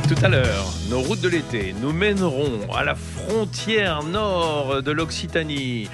Tout à l'heure, nos routes de l'été nous mèneront à la frontière nord de l'Occitanie,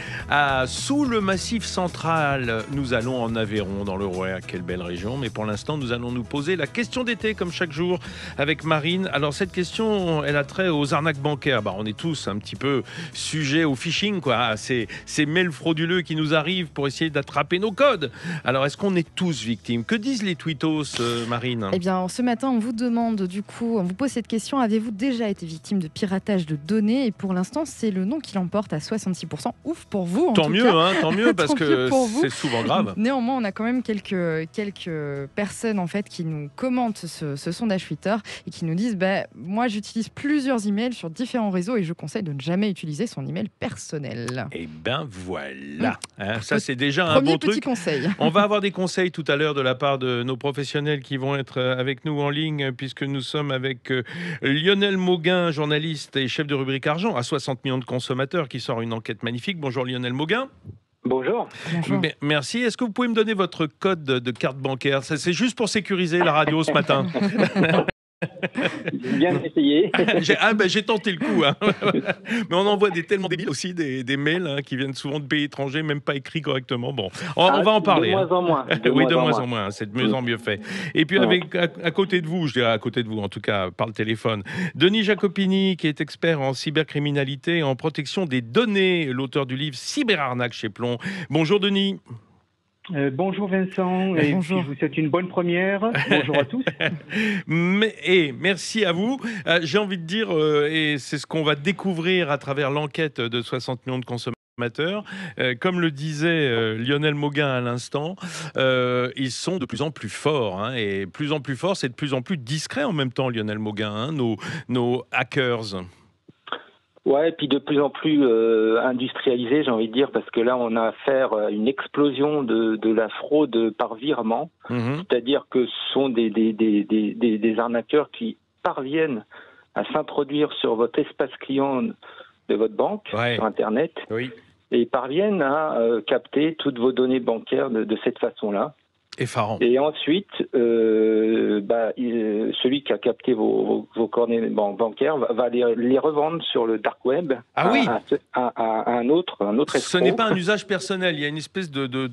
sous le Massif central. Nous allons en Aveyron, dans le Roya. Quelle belle région. Mais pour l'instant, nous allons nous poser la question d'été, comme chaque jour, avec Marine. Alors, cette question, elle a trait aux arnaques bancaires. On est tous un petit peu sujets au phishing, quoi. Ces mails frauduleux qui nous arrivent pour essayer d'attraper nos codes. Alors, est-ce qu'on est tous victimes? Que disent les twittos, Marine? Eh bien, ce matin, on vous demande, du coup, on vous pose cette question: avez-vous déjà été victime de piratage de données? Et pour l'instant, c'est le non qui l'emporte à 66%. Ouf pour vous, en Tant tout mieux, cas. tant mieux, parce Tant mieux que pour vous. c'est souvent grave. Néanmoins, on a quand même quelques personnes en fait qui nous commentent ce sondage Twitter et qui nous disent moi, j'utilise plusieurs emails sur différents réseaux et je conseille de ne jamais utiliser son email personnel. Et ben voilà, ça c'est déjà un Premier bon petit truc. conseil. On va avoir des conseils tout à l'heure de la part de nos professionnels qui vont être avec nous en ligne, puisque nous sommes avec Lionel Mauguin, journaliste et chef de rubrique Argent à 60 millions de consommateurs, qui sort une enquête magnifique. Bonjour Lionel Mauguin. Bonjour. Bonjour. Merci. Est-ce que vous pouvez me donner votre code de carte bancaire? C'est juste pour sécuriser la radio ce matin. Bien essayé. J'ai tenté le coup. Mais on envoie tellement débiles aussi des mails qui viennent souvent de pays étrangers, même pas écrits correctement. Bon, on va en parler. De moins en moins. Oui, de moins en moins. C'est de mieux en mieux fait. Et puis, à côté de vous, je dirais à côté de vous, en tout cas, par le téléphone, Denis Jacopini, qui est expert en cybercriminalité et en protection des données, l'auteur du livre Cyberarnaque chez Plomb. Bonjour, Denis. Bonjour Vincent, et bonjour. je vous souhaite une bonne première. Bonjour à tous. Merci à vous. J'ai envie de dire, et c'est ce qu'on va découvrir à travers l'enquête de 60 millions de consommateurs, comme le disait Lionel Mauguin à l'instant, ils sont de plus en plus forts, et plus en plus forts, c'est de plus en plus discret en même temps, Lionel Mauguin, nos hackers. Ouais, et puis de plus en plus industrialisé, j'ai envie de dire, parce que là, on a affaire à une explosion de la fraude par virement. C'est-à-dire que ce sont des arnaqueurs qui parviennent à s'introduire sur votre espace client de votre banque, sur Internet, et parviennent à capter toutes vos données bancaires de cette façon-là. Effarant. Et ensuite, celui qui a capté vos coordonnées bancaires va les revendre sur le dark web à un autre escroc. Ce n'est pas un usage personnel, il y a une espèce de toile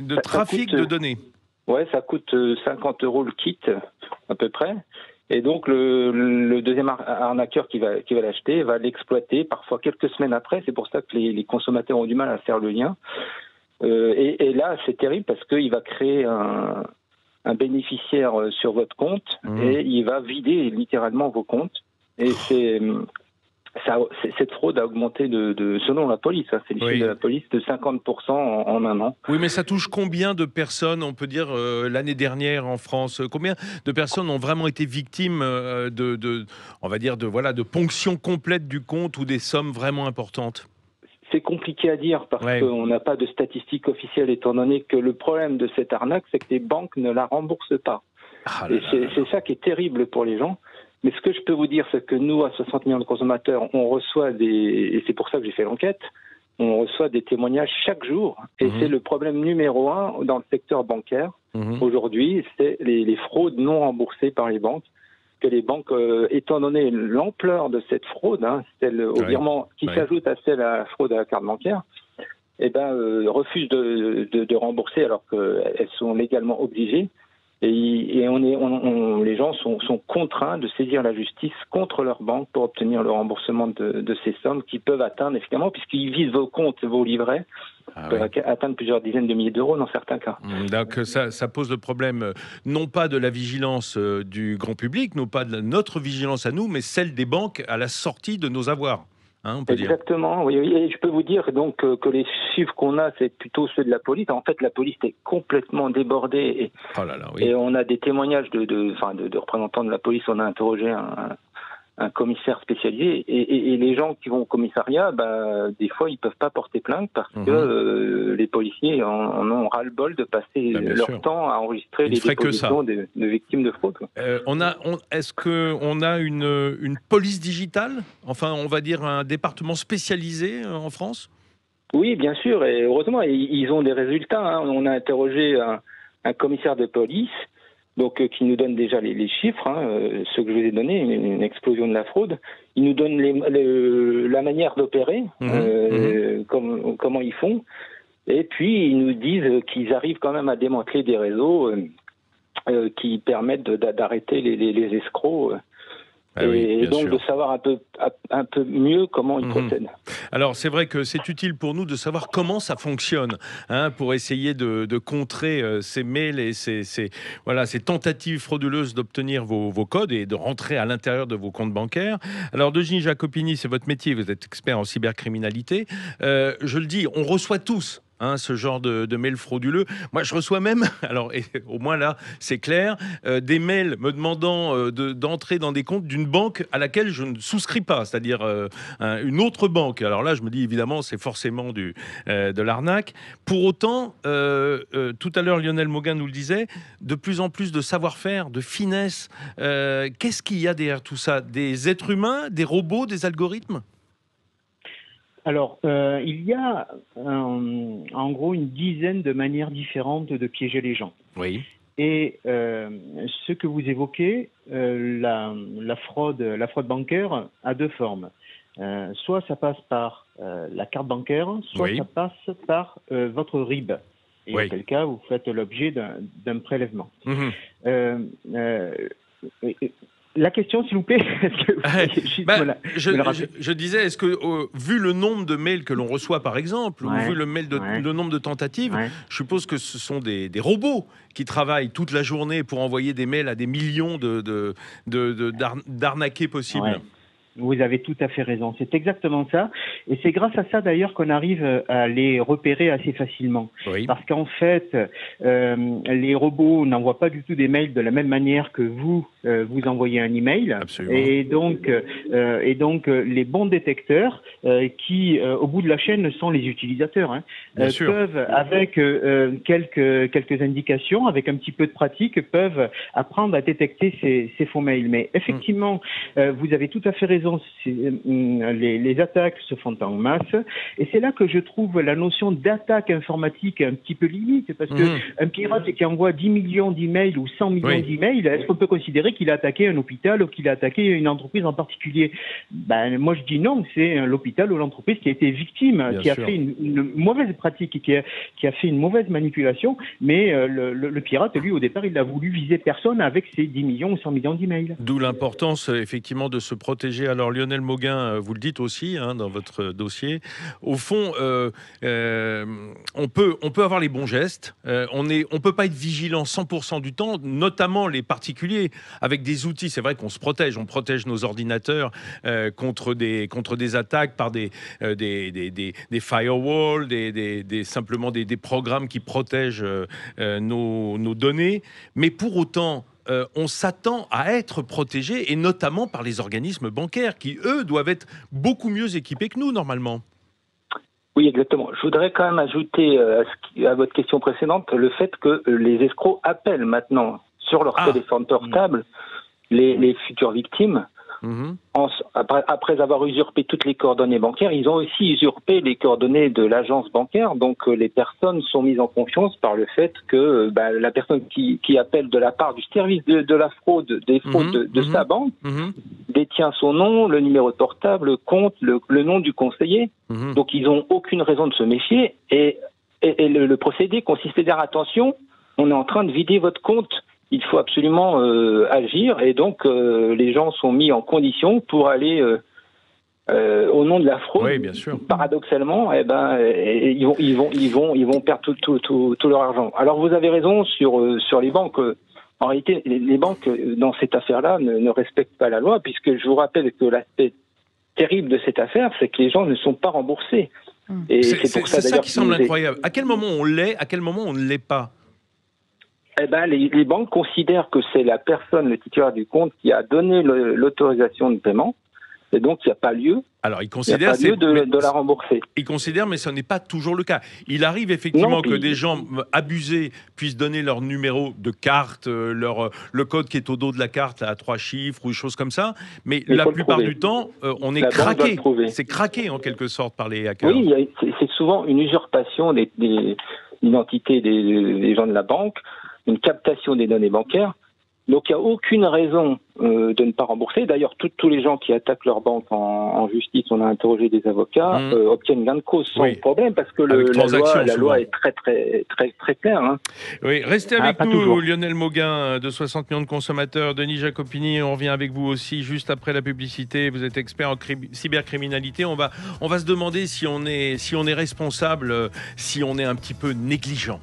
de trafic de données. Ouais, ça coûte 50 € le kit, à peu près. Et donc, le deuxième arnaqueur qui va l'acheter va l'exploiter, parfois quelques semaines après. C'est pour ça que les consommateurs ont du mal à faire le lien. Et là, c'est terrible parce qu'il va créer un bénéficiaire sur votre compte et il va vider littéralement vos comptes. Et cette fraude a augmenté selon la police, c'est les chiffres de la police, de 50% en un an. Oui, mais ça touche combien de personnes, on peut dire, l'année dernière en France? Combien de personnes ont vraiment été victimes de ponction complète du compte ou des sommes vraiment importantes? C'est compliqué à dire parce qu'on n'a pas de statistiques officielles, étant donné que le problème de cette arnaque, c'est que les banques ne la remboursent pas. C'est ça qui est terrible pour les gens. Mais ce que je peux vous dire, c'est que nous, à 60 millions de consommateurs, on reçoit et c'est pour ça que j'ai fait l'enquête, on reçoit des témoignages chaque jour. Et c'est le problème numéro 1 dans le secteur bancaire. Aujourd'hui, c'est les fraudes non remboursées par les banques. Que les banques, étant donné l'ampleur de cette fraude, celle au virement qui s'ajoute à celle à la fraude à la carte bancaire, refusent de rembourser alors qu'elles sont légalement obligées. Et les gens sont contraints de saisir la justice contre leur banque pour obtenir le remboursement de ces sommes qui peuvent atteindre, effectivement, puisqu'ils visent vos comptes, vos livrets, peuvent atteindre plusieurs dizaines de milliers d'euros dans certains cas. Donc ça pose le problème, non pas de la vigilance du grand public, non pas de notre vigilance à nous, mais celle des banques à la sortie de nos avoirs. On peut Exactement, oui. Et je peux vous dire donc que les chiffres qu'on a, c'est plutôt ceux de la police. En fait, la police est complètement débordée. Et on a des témoignages de représentants de la police. On a interrogé un commissaire spécialisé. Et les gens qui vont au commissariat, des fois, ils peuvent pas porter plainte parce que les policiers en ont ras-le-bol de passer leur temps à enregistrer les dépositions de victimes de fraude. Est-ce qu'on a une police digitale? Enfin, on va dire un département spécialisé en France? Oui, bien sûr. Et heureusement, ils ont des résultats. On a interrogé un commissaire de police donc qui nous donne déjà les chiffres, ceux que je vous ai donnés, une explosion de la fraude. Ils nous donnent la manière d'opérer, comment ils font. Et puis, ils nous disent qu'ils arrivent quand même à démanteler des réseaux qui permettent d'arrêter les escrocs. Et donc de savoir un peu mieux comment ils procèdent. Alors c'est vrai que c'est utile pour nous de savoir comment ça fonctionne, pour essayer de contrer ces mails et ces tentatives frauduleuses d'obtenir vos codes et de rentrer à l'intérieur de vos comptes bancaires. Alors Denis Jacopini, c'est votre métier, vous êtes expert en cybercriminalité. Je le dis, on reçoit tous ce genre de mails frauduleux. Moi, je reçois même, alors au moins là, c'est clair, des mails me demandant d'entrer dans des comptes d'une banque à laquelle je ne souscris pas, c'est-à-dire une autre banque. Alors là, je me dis évidemment, c'est forcément de l'arnaque. Pour autant, tout à l'heure, Lionel Mauguin nous le disait, de plus en plus de savoir-faire, de finesse. Qu'est-ce qu'il y a derrière tout ça? Des êtres humains, des robots, des algorithmes? Alors, il y a en gros une dizaine de manières différentes de piéger les gens. Oui. Et ce que vous évoquez, la fraude bancaire a deux formes. Soit ça passe par la carte bancaire, soit ça passe par votre RIB. Et dans quel cas, vous faites l'objet d'un prélèvement. La question, s'il vous plaît, je disais, est-ce que, vu le nombre de mails que l'on reçoit, par exemple, ou vu le nombre de tentatives, je suppose que ce sont des robots qui travaillent toute la journée pour envoyer des mails à des millions d'arnaqués possibles. Vous avez tout à fait raison, c'est exactement ça. Et c'est grâce à ça d'ailleurs qu'on arrive à les repérer assez facilement. Parce qu'en fait, les robots n'envoient pas du tout des mails de la même manière que vous envoyez un email. Absolument. Et donc les bons détecteurs qui, au bout de la chaîne, sont les utilisateurs, peuvent, avec quelques indications, avec un petit peu de pratique, peuvent apprendre à détecter ces faux mails. Mais effectivement, vous avez tout à fait raison. Les attaques se font en masse et c'est là que je trouve la notion d'attaque informatique un petit peu limite parce que un pirate qui envoie 10 millions d'emails ou 100 millions d'emails, est-ce qu'on peut considérer qu'il a attaqué un hôpital ou qu'il a attaqué une entreprise en particulier? Moi je dis non, c'est l'hôpital ou l'entreprise qui a été victime, qui a fait une mauvaise pratique, qui a fait une mauvaise manipulation, mais le pirate, lui, au départ, il a voulu viser personne avec ses 10 millions ou 100 millions d'emails. D'où l'importance, effectivement, de se protéger. Alors, Lionel Mauguin, vous le dites aussi dans votre dossier. Au fond, on peut avoir les bons gestes. On ne peut pas être vigilant 100% du temps, notamment les particuliers, avec des outils. C'est vrai qu'on se protège. On protège nos ordinateurs contre des attaques par des firewalls, simplement des programmes qui protègent nos données. Mais pour autant, on s'attend à être protégé, et notamment par les organismes bancaires qui, eux, doivent être beaucoup mieux équipés que nous, normalement. Oui, exactement. Je voudrais quand même ajouter à votre question précédente le fait que les escrocs appellent maintenant sur leur téléphone portable les futures victimes. Après avoir usurpé toutes les coordonnées bancaires, ils ont aussi usurpé les coordonnées de l'agence bancaire. Donc les personnes sont mises en confiance par le fait que la personne qui appelle de la part du service de la fraude, des fraudes de sa banque, détient son nom, le numéro de portable, le compte, le nom du conseiller. Donc ils n'ont aucune raison de se méfier. Et le procédé consiste à dire attention, on est en train de vider votre compte. Il faut absolument agir, et donc les gens sont mis en condition pour aller au nom de la fraude. Oui, bien sûr. Paradoxalement, ils vont perdre tout leur argent. Alors vous avez raison sur les banques. En réalité, les banques dans cette affaire-là ne respectent pas la loi, puisque je vous rappelle que l'aspect terrible de cette affaire, c'est que les gens ne sont pas remboursés. Et c'est pour ça d'ailleurs qui semble incroyable. À quel moment on l'est, à quel moment on ne l'est pas? Les banques considèrent que c'est la personne, le titulaire du compte, qui a donné l'autorisation de paiement, et donc il n'y a pas lieu. Alors, ils considèrent de la rembourser. Ils considèrent, mais ce n'est pas toujours le cas. Il arrive effectivement que des gens abusés puissent donner leur numéro de carte, le code qui est au dos de la carte à 3 chiffres ou des choses comme ça. Mais la plupart du temps, on est craqué. C'est craqué en quelque sorte par les hackers. Oui, c'est souvent une usurpation des identités des gens de la banque, une captation des données bancaires. Donc il n'y a aucune raison de ne pas rembourser. D'ailleurs, tous les gens qui attaquent leur banque en justice, on a interrogé des avocats, obtiennent gain de cause sans problème parce que la loi est très claire. Hein. Oui, restez avec nous, toujours. Lionel Mauguin de 60 millions de consommateurs, Denis Jacopini, on revient avec vous aussi juste après la publicité. Vous êtes expert en cybercriminalité. On va se demander si on est responsable, si on est un petit peu négligent.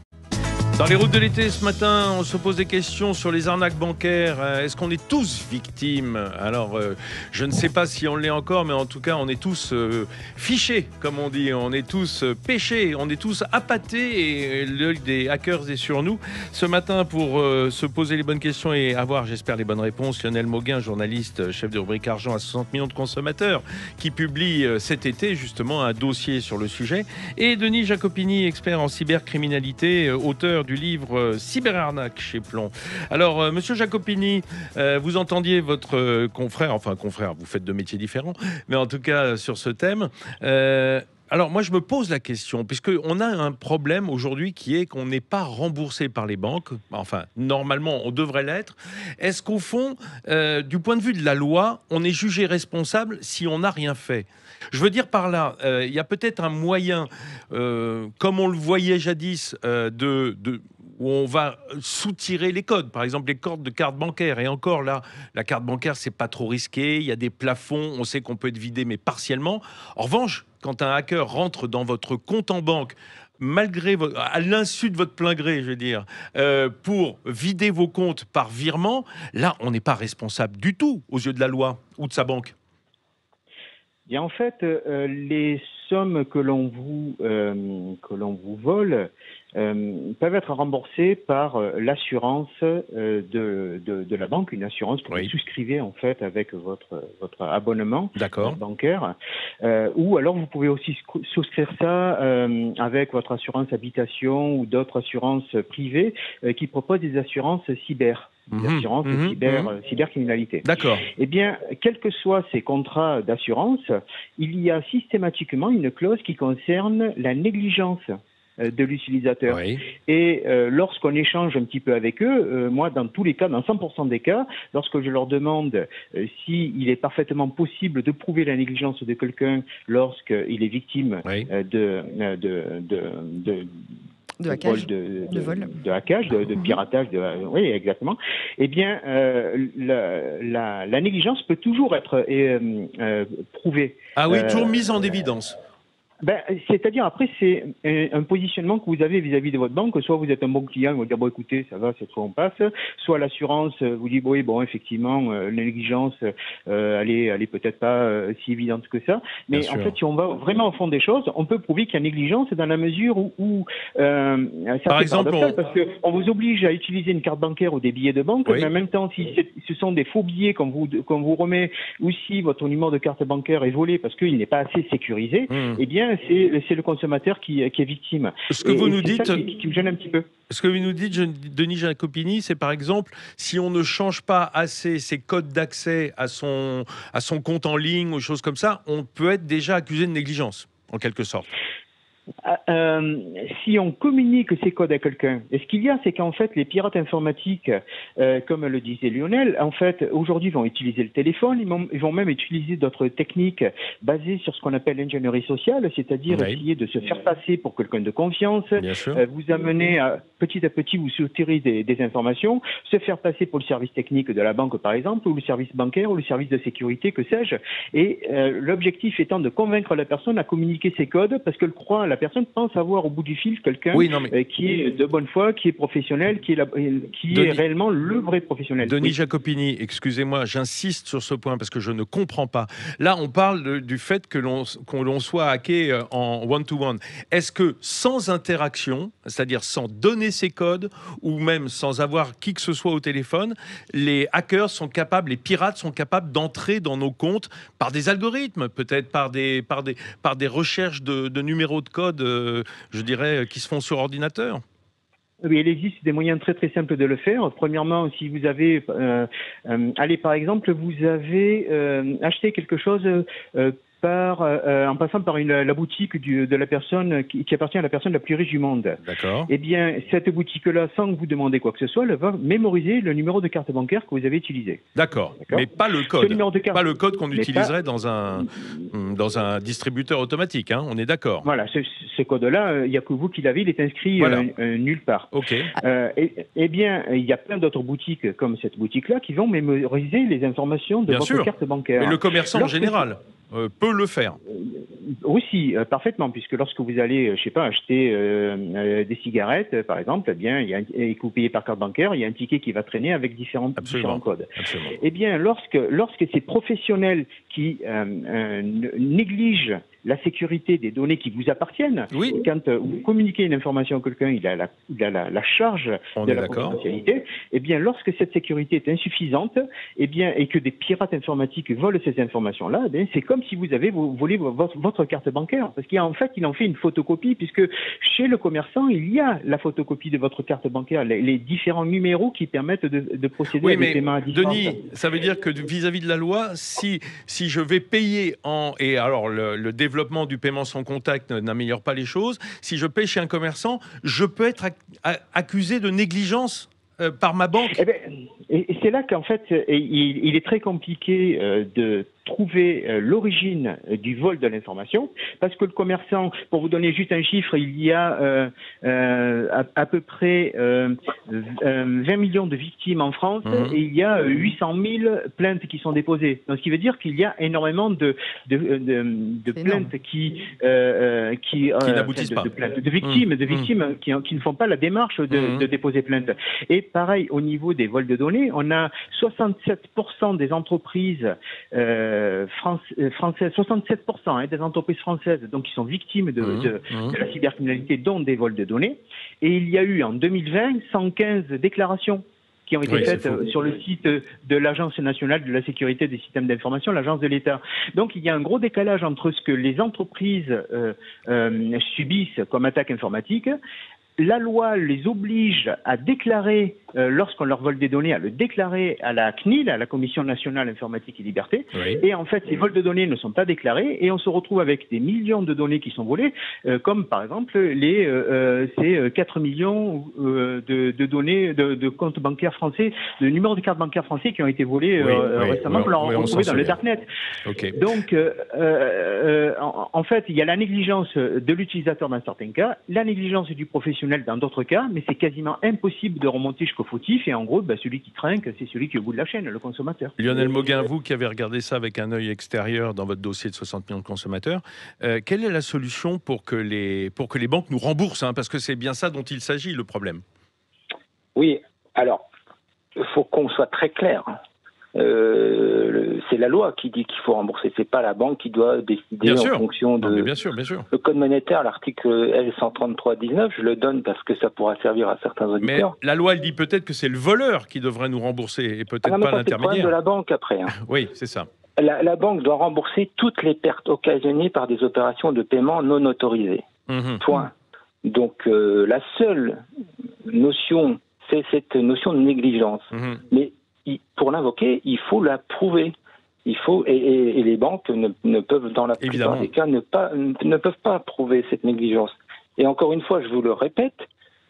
Dans les routes de l'été ce matin, on se pose des questions sur les arnaques bancaires. Est-ce qu'on est tous victimes? Alors, je ne sais pas si on l'est encore, mais en tout cas, on est tous fichés, comme on dit. On est tous pêchés, on est tous appâtés et l'œil des hackers est sur nous. Ce matin, pour se poser les bonnes questions et avoir, j'espère, les bonnes réponses, Lionel Mauguin, journaliste, chef de rubrique Argent à 60 millions de consommateurs, qui publie cet été justement un dossier sur le sujet. Et Denis Jacopini, expert en cybercriminalité, auteur du livre Cyberarnaque chez Plon. Alors, monsieur Jacopini, vous entendiez votre confrère, vous faites deux métiers différents, mais en tout cas sur ce thème. Alors, moi, je me pose la question, puisqu'on a un problème aujourd'hui qui est qu'on n'est pas remboursé par les banques. Enfin, normalement, on devrait l'être. Est-ce qu'au fond, du point de vue de la loi, on est jugé responsable si on n'a rien fait? Je veux dire par là, il y a peut-être un moyen, comme on le voyait jadis, où on va soutirer les codes, par exemple les codes de carte bancaire. Et encore là, la carte bancaire, c'est pas trop risqué. Il y a des plafonds, on sait qu'on peut être vidé, mais partiellement. En revanche, quand un hacker rentre dans votre compte en banque, à l'insu de votre plein gré, je veux dire, pour vider vos comptes par virement, là, on n'est pas responsable du tout aux yeux de la loi ou de sa banque. Bien, en fait, les sommes que l'on vous vole peuvent être remboursées par l'assurance de la banque, une assurance que vous souscrivez en fait avec votre abonnement bancaire. Ou alors vous pouvez aussi souscrire ça avec votre assurance habitation ou d'autres assurances privées qui proposent des assurances cyber. D'assurance cybercriminalité. D'accord. Eh bien, quels que soient ces contrats d'assurance, il y a systématiquement une clause qui concerne la négligence de l'utilisateur. Oui. Et lorsqu'on échange un petit peu avec eux, moi, dans tous les cas, dans 100% des cas, lorsque je leur demande s'il est parfaitement possible de prouver la négligence de quelqu'un lorsqu'il est victime de hackage, de piratage, oui, exactement. Eh bien, la négligence peut toujours être prouvée. Ah oui, toujours mise en évidence. C'est-à-dire, après, c'est un positionnement que vous avez vis-à-vis de votre banque. Soit vous êtes un bon client, vous allez dire, bon, écoutez, ça va, cette fois on passe. Soit l'assurance vous dit, oui, bon, effectivement, la négligence, elle est peut-être pas si évidente que ça. Mais bien en fait, si on va vraiment au fond des choses, on peut prouver qu'il y a négligence dans la mesure où ça par exemple, parce qu'on vous oblige à utiliser une carte bancaire ou des billets de banque, mais en même temps, si ce sont des faux billets qu'on vous remet, ou si votre numéro de carte bancaire est volé parce qu'il n'est pas assez sécurisé, eh bien, c'est le consommateur qui est victime. Ce que vous nous dites, qui me gêne un petit peu. Ce que vous nous dites, Denis Jacopini, c'est par exemple, si on ne change pas assez ses codes d'accès à son compte en ligne ou choses comme ça, on peut être déjà accusé de négligence, en quelque sorte. Si on communique ces codes à quelqu'un, et ce qu'il y a, c'est qu'en fait, les pirates informatiques, comme le disait Lionel, en fait, aujourd'hui, vont utiliser le téléphone, ils vont même utiliser d'autres techniques basées sur ce qu'on appelle l'ingénierie sociale, c'est-à-dire essayer de se faire passer pour quelqu'un de confiance, vous amener petit à petit, vous soutirer des informations, se faire passer pour le service technique de la banque, par exemple, ou le service bancaire, ou le service de sécurité, que sais-je, et l'objectif étant de convaincre la personne à communiquer ces codes, parce que la personne pense avoir au bout du fil quelqu'un qui est de bonne foi, qui est professionnel, qui est réellement le vrai professionnel. Denis Jacopini, excusez-moi, j'insiste sur ce point parce que je ne comprends pas. Là, on parle du fait que l'on soit hacké en one-to-one. Est-ce que sans interaction, c'est-à-dire sans donner ses codes ou même sans avoir qui que ce soit au téléphone, les hackers sont capables, les pirates sont capables d'entrer dans nos comptes par des algorithmes, peut-être par des recherches de numéros de code, je dirais, qui se font sur ordinateur? Oui, il existe des moyens très très simples de le faire. Premièrement, si vous avez, allez, par exemple, vous avez acheté quelque chose en passant par la boutique de la personne qui appartient à la personne la plus riche du monde. D'accord. Eh bien, cette boutique-là, sans que vous demandez quoi que ce soit, elle va mémoriser le numéro de carte bancaire que vous avez utilisé. D'accord. Mais pas le code. Pas le code qu'on utiliserait dans un distributeur automatique, hein, on est d'accord. Voilà, ce code-là, il n'y a que vous qui l'avez, il est inscrit nulle part. Ok. Eh bien, il y a plein d'autres boutiques comme cette boutique-là qui vont mémoriser les informations de votre carte bancaire. Mais le commerçant en général peut le faire. Aussi, parfaitement, puisque lorsque vous allez, je sais pas, acheter des cigarettes, par exemple, eh bien, et que vous payez par carte bancaire, il y a un ticket qui va traîner avec différents codes. Absolument. Eh bien, lorsque ces professionnels qui négligent la sécurité des données qui vous appartiennent, quand vous communiquez une information à quelqu'un, il a la charge de la confidentialité. Eh bien, lorsque cette sécurité est insuffisante, eh bien, et que des pirates informatiques volent ces informations-là, eh bien, c'est comme si vous avez volé votre carte bancaire, parce qu'en fait, il en fait une photocopie, puisque chez le commerçant, il y a la photocopie de votre carte bancaire, les différents numéros qui permettent de procéder à des paiements à distance. Denis, ça veut dire que vis-à-vis de la loi, si je vais payer et alors le développement du paiement sans contact n'améliore pas les choses, si je paye chez un commerçant, je peux être accusé de négligence par ma banque. Et c'est là qu'en fait, il est très compliqué de trouver l'origine du vol de l'information, parce que le commerçant, pour vous donner juste un chiffre, il y a à peu près 20 millions de victimes en France, et il y a 800 000 plaintes qui sont déposées. Donc, ce qui veut dire qu'il y a énormément de plaintes qui n'aboutissent pas. De victimes qui ne font pas la démarche de déposer plainte. Et pareil, au niveau des vols de données, on a 67% des entreprises françaises, 67% des entreprises françaises donc, qui sont victimes de la cybercriminalité, dont des vols de données. Et il y a eu en 2020 115 déclarations qui ont été faites sur le site de l'Agence nationale de la sécurité des systèmes d'information, l'Agence de l'État. Donc il y a un gros décalage entre ce que les entreprises subissent comme attaque informatique. La loi les oblige à déclarer, lorsqu'on leur vole des données, à le déclarer à la CNIL, à la Commission nationale informatique et liberté. Oui. Et en fait, ces vols de données ne sont pas déclarés et on se retrouve avec des millions de données qui sont volées, comme par exemple ces 4 millions de données de comptes bancaires français, de numéros de cartes bancaires français qui ont été volés récemment, qu'on leur a retrouvés dans le Darknet. Okay. Donc, en fait, il y a la négligence de l'utilisateur dans certains cas, la négligence du professionnel dans d'autres cas, mais c'est quasiment impossible de remonter jusqu'au fautif. Et en gros, celui qui trinque, c'est celui qui est au bout de la chaîne, le consommateur. Lionel Mauguin, vous qui avez regardé ça avec un œil extérieur dans votre dossier de 60 millions de consommateurs, quelle est la solution pour que les banques nous remboursent, parce que c'est bien ça dont il s'agit, le problème. Oui, alors, il faut qu'on soit très clair. C'est la loi qui dit qu'il faut rembourser, c'est pas la banque qui doit décider en fonction de... bien sûr. Le code monétaire, l'article L133-19, je le donne parce que ça pourra servir à certains auditeurs. Mais la loi, elle dit peut-être que c'est le voleur qui devrait nous rembourser et peut-être pas l'intermédiaire. C'est le problème de la banque après. Oui, c'est ça. La banque doit rembourser toutes les pertes occasionnées par des opérations de paiement non autorisées. Point. Donc la seule notion, c'est cette notion de négligence. Mais pour l'invoquer, il faut la prouver. Il faut et les banques ne peuvent, dans la plupart des cas, ne peuvent pas prouver cette négligence. Et encore une fois, je vous le répète,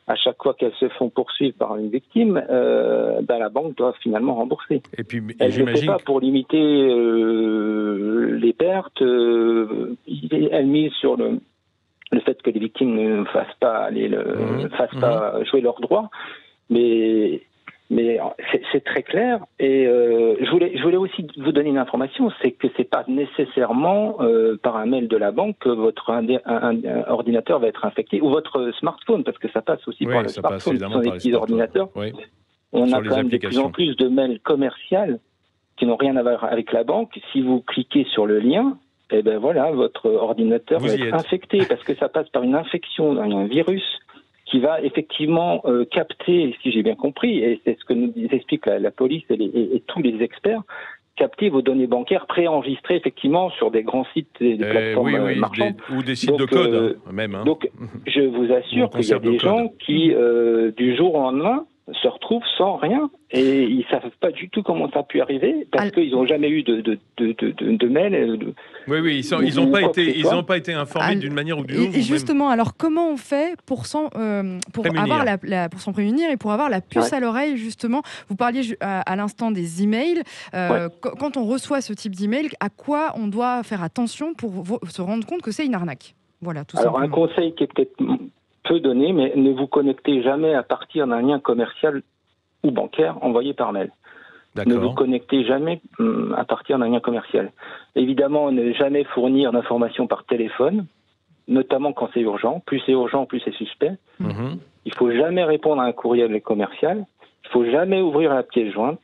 à chaque fois qu'elles se font poursuivre par une victime, la banque doit finalement rembourser. Et puis, elle ne le fait pas pour limiter les pertes. Elle mise sur le fait que les victimes ne fassent pas pas jouer leurs droits, mais c'est très clair. Et je voulais aussi vous donner une information, c'est que c'est pas nécessairement par un mail de la banque que votre ordinateur va être infecté, ou votre smartphone, parce que ça passe aussi par le smartphone, ce sont des petits ordinateurs. Oui. On a quand même de plus en plus de mails commerciaux qui n'ont rien à voir avec la banque. Si vous cliquez sur le lien, votre ordinateur va être infecté, parce que ça passe par une infection, un virus qui va effectivement capter, si j'ai bien compris, et c'est ce que nous explique la police et tous les experts, capter vos données bancaires préenregistrées effectivement sur des grands sites, des plateformes marchandes. Ou des sites de code, même. Donc, je vous assure qu'il y a des gens qui, du jour au lendemain, se retrouvent sans rien et ils savent pas du tout comment ça a pu arriver parce qu'ils n'ont jamais eu de mail. Oui, ils n'ont pas été informés d'une manière ou d'une autre. Et justement, alors comment on fait pour s'en prémunir et pour avoir la puce à l'oreille justement? Vous parliez à l'instant des emails. Quand on reçoit ce type d'email, à quoi on doit faire attention pour se rendre compte que c'est une arnaque? Voilà, tout simplement. Alors un conseil qui est peut-être peu donné, mais ne vous connectez jamais à partir d'un lien commercial ou bancaire envoyé par mail. Ne vous connectez jamais à partir d'un lien commercial. Évidemment, ne jamais fournir d'informations par téléphone, notamment quand c'est urgent. Plus c'est urgent, plus c'est suspect. Il faut jamais répondre à un courriel commercial. Il faut jamais ouvrir la pièce jointe.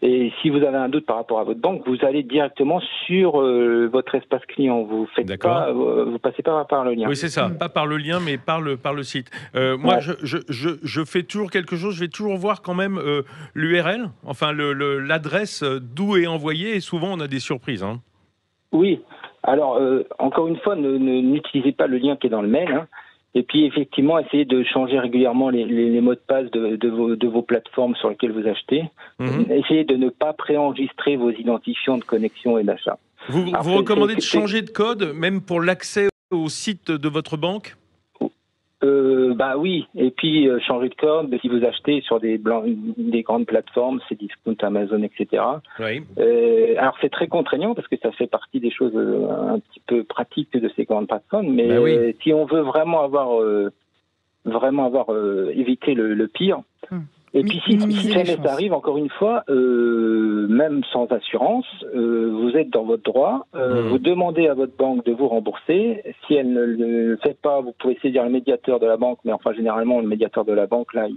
Et si vous avez un doute par rapport à votre banque, vous allez directement sur votre espace client. Vous passez pas par le lien. Oui, c'est ça. Pas par le lien, mais par le site. Moi, je fais toujours quelque chose. Je vais toujours voir quand même l'URL, enfin l'adresse d'où est envoyé. Et souvent, on a des surprises. Hein. Oui. Alors, encore une fois, n'utilisez pas le lien qui est dans le mail. Hein. Et puis, effectivement, essayez de changer régulièrement les mots de passe de vos plateformes sur lesquelles vous achetez. Essayez de ne pas préenregistrer vos identifiants de connexion et d'achat. Vous recommandez de changer de code, même pour l'accès au site de votre banque? Bah oui, et puis changer de code si vous achetez sur des grandes plateformes, Cdiscount, Amazon, etc. Oui. Alors c'est très contraignant parce que ça fait partie des choses un petit peu pratiques de ces grandes plateformes, mais si on veut vraiment avoir évité le pire, et puis si jamais ça arrive, encore une fois, même sans assurance, vous êtes dans votre droit, vous demandez à votre banque de vous rembourser. Si elle ne le fait pas, vous pouvez saisir le médiateur de la banque, mais enfin généralement le médiateur de la banque, là,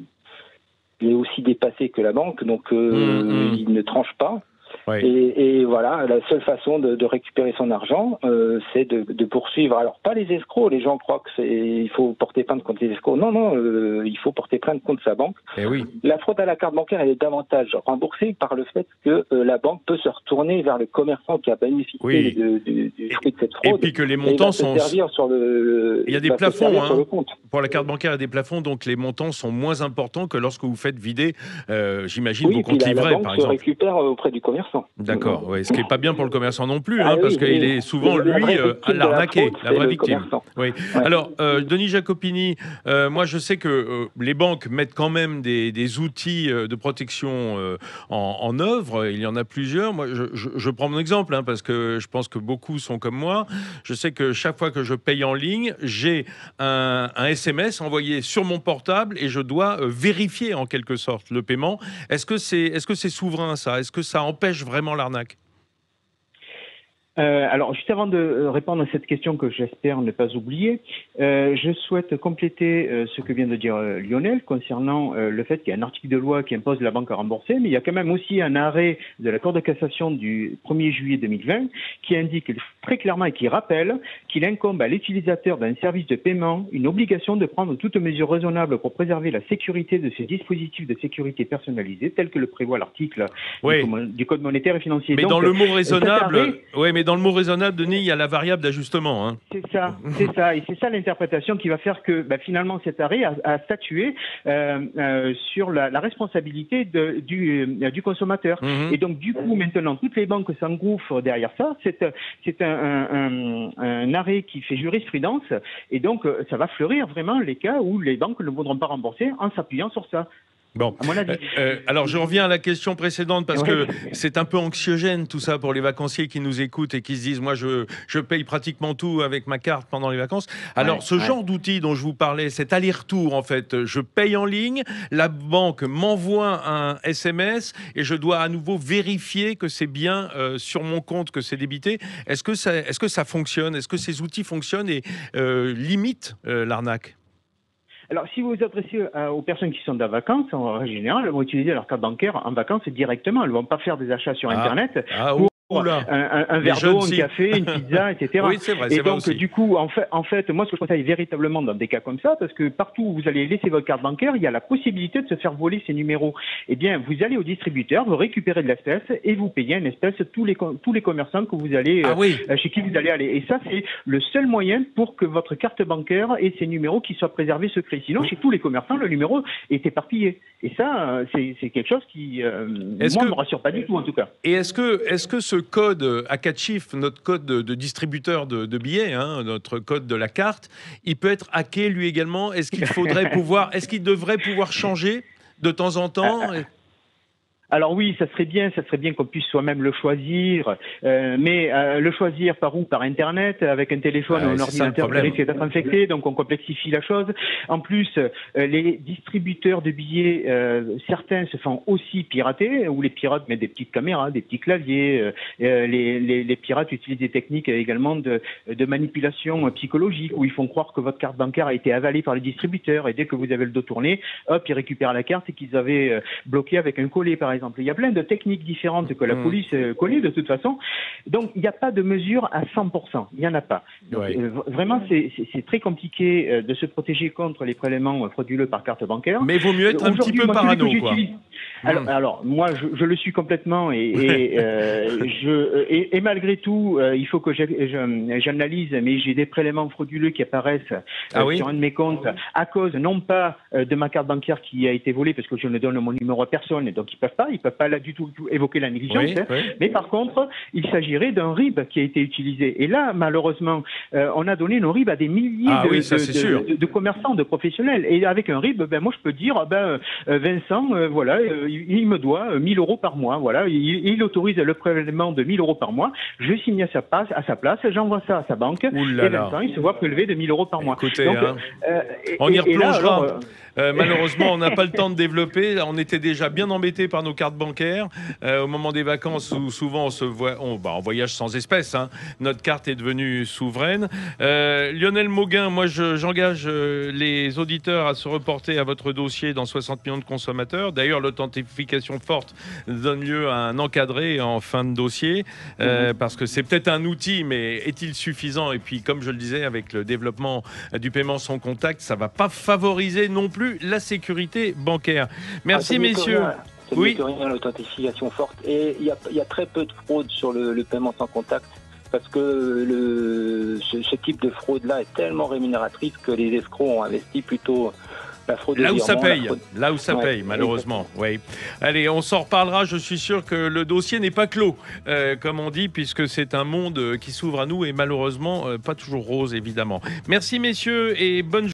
il est aussi dépassé que la banque, donc il ne tranche pas. Oui. Et voilà, la seule façon de récupérer son argent, c'est de poursuivre. Alors, pas les escrocs. Les gens croient il faut porter plainte contre les escrocs. Non, il faut porter plainte contre sa banque. Et oui. La fraude à la carte bancaire, elle est davantage remboursée par le fait que la banque peut se retourner vers le commerçant qui a bénéficié du fruit de cette fraude. Et puis que les montants sont... Il y a des plafonds. Hein. Pour la carte bancaire, il y a des plafonds, donc les montants sont moins importants que lorsque vous faites vider, j'imagine, vos comptes livrets, par exemple. La banque se récupère auprès du commerçant. D'accord, ce qui n'est pas bien pour le commerçant non plus, parce qu'il est souvent, lui, à l'arnaquer, la vraie victime. Oui. Ouais. Alors, Denis Jacopini, moi je sais que les banques mettent quand même des outils de protection en œuvre, il y en a plusieurs. Moi, je prends mon exemple, parce que je pense que beaucoup sont comme moi. Je sais que chaque fois que je paye en ligne, j'ai un SMS envoyé sur mon portable et je dois vérifier en quelque sorte le paiement. Est-ce que c'est souverain ça? Est-ce que ça empêche vraiment l'arnaque? Alors, juste avant de répondre à cette question que j'espère ne pas oublier, je souhaite compléter ce que vient de dire Lionel concernant le fait qu'il y a un article de loi qui impose la banque à rembourser, mais il y a quand même aussi un arrêt de la Cour de cassation du 1er juillet 2020 qui indique très clairement et qui rappelle qu'il incombe à l'utilisateur d'un service de paiement une obligation de prendre toute mesure raisonnable pour préserver la sécurité de ces dispositifs de sécurité personnalisés, tel que le prévoit l'article du Code monétaire et financier. Mais donc, dans le mot raisonnable, dans le mot raisonnable, Denis, il y a la variable d'ajustement. Hein. C'est ça. Et c'est ça l'interprétation qui va faire que finalement cet arrêt a statué sur la responsabilité du consommateur. Et donc du coup, maintenant, toutes les banques s'engouffrent derrière ça. C'est un arrêt qui fait jurisprudence. Et donc, ça va fleurir vraiment les cas où les banques ne voudront pas rembourser en s'appuyant sur ça. Bon, alors je reviens à la question précédente parce que c'est un peu anxiogène tout ça pour les vacanciers qui nous écoutent et qui se disent moi je paye pratiquement tout avec ma carte pendant les vacances. Alors ce genre d'outil dont je vous parlais, cet aller-retour en fait, je paye en ligne, la banque m'envoie un SMS et je dois à nouveau vérifier que c'est bien sur mon compte que c'est débité. Est-ce que ça fonctionne? Est-ce que ces outils fonctionnent et limitent l'arnaque? Alors, si vous vous adressez aux personnes qui sont en vacances, en règle générale, elles vont utiliser leur carte bancaire en vacances directement. Elles ne vont pas faire des achats sur Internet. un verre d'eau, un café, une pizza, etc. Oui, c'est vrai. Et donc, du coup, en fait, moi, ce que je conseille véritablement dans des cas comme ça, parce que partout où vous allez laisser votre carte bancaire, il y a la possibilité de se faire voler ces numéros. Eh bien, vous allez au distributeur, vous récupérez de l'espèce et vous payez une espèce tous les commerçants que vous allez, chez qui vous allez aller. Et ça, c'est le seul moyen pour que votre carte bancaire ait ces numéros qui soient préservés secrets. Sinon, chez tous les commerçants, le numéro est éparpillé. Et ça, c'est quelque chose qui, moi, ne me rassure pas du tout, en tout cas. Et est-ce que ce code à 4 chiffres, notre code de distributeur de billets, notre code de la carte, il peut être hacké lui également? Est-ce qu'il devrait pouvoir changer de temps en temps? Alors oui, ça serait bien qu'on puisse soi-même le choisir, mais le choisir par où? Par Internet, avec un téléphone ou un ordinateur qui risque d'être infecté, donc on complexifie la chose. En plus, les distributeurs de billets, certains se font aussi pirater, où les pirates mettent des petites caméras, des petits claviers, les pirates utilisent des techniques également de manipulation psychologique, où ils font croire que votre carte bancaire a été avalée par les distributeurs, et dès que vous avez le dos tourné, hop, ils récupèrent la carte et qu'ils avaient bloqué avec un collet, par exemple. Il y a plein de techniques différentes que la police connaît de toute façon. Donc, il n'y a pas de mesure à 100%. Il n'y en a pas. Donc, vraiment, c'est très compliqué de se protéger contre les prélèvements frauduleux par carte bancaire. Mais il vaut mieux être un petit peu parano, quoi. Alors, moi, je le suis complètement et malgré tout, il faut que j'analyse, mais j'ai des prélèvements frauduleux qui apparaissent sur un de mes comptes à cause, non pas de ma carte bancaire qui a été volée, parce que je ne donne mon numéro à personne, et donc ils peuvent pas là du tout évoquer la négligence, mais par contre, il s'agirait d'un RIB qui a été utilisé. Et là, malheureusement, on a donné nos RIB à des milliers de commerçants, de professionnels. Et avec un RIB, moi je peux dire, Vincent, voilà, il me doit 1 000 € par mois. Voilà, il autorise le prélèvement de 1 000 € par mois. Je signe à sa place, j'envoie ça à sa banque, et Vincent, il se voit prélever de 1 000 € par mois. Écoutez, donc, on y replongera. Malheureusement, on n'a pas le temps de développer. On était déjà bien embêtés par nos cartes bancaires. Au moment des vacances, où souvent on voyage sans espèces, notre carte est devenue souveraine. Lionel Mauguin, moi j'engage les auditeurs à se reporter à votre dossier dans 60 millions de consommateurs. D'ailleurs, l'authentification forte donne lieu à un encadré en fin de dossier, parce que c'est peut-être un outil, mais est-il suffisant? Et puis, comme je le disais, avec le développement du paiement sans contact, ça ne va pas favoriser non plus la sécurité bancaire. Merci, messieurs. Oui. L'authentification forte. Et il y a très peu de fraude sur le paiement sans contact, parce que ce type de fraude-là est tellement rémunératrice que les escrocs ont investi plutôt la fraude. Là où ça paye, malheureusement. Oui. Allez, on s'en reparlera. Je suis sûr que le dossier n'est pas clos, comme on dit, puisque c'est un monde qui s'ouvre à nous et malheureusement pas toujours rose, évidemment. Merci, messieurs, et bonne journée.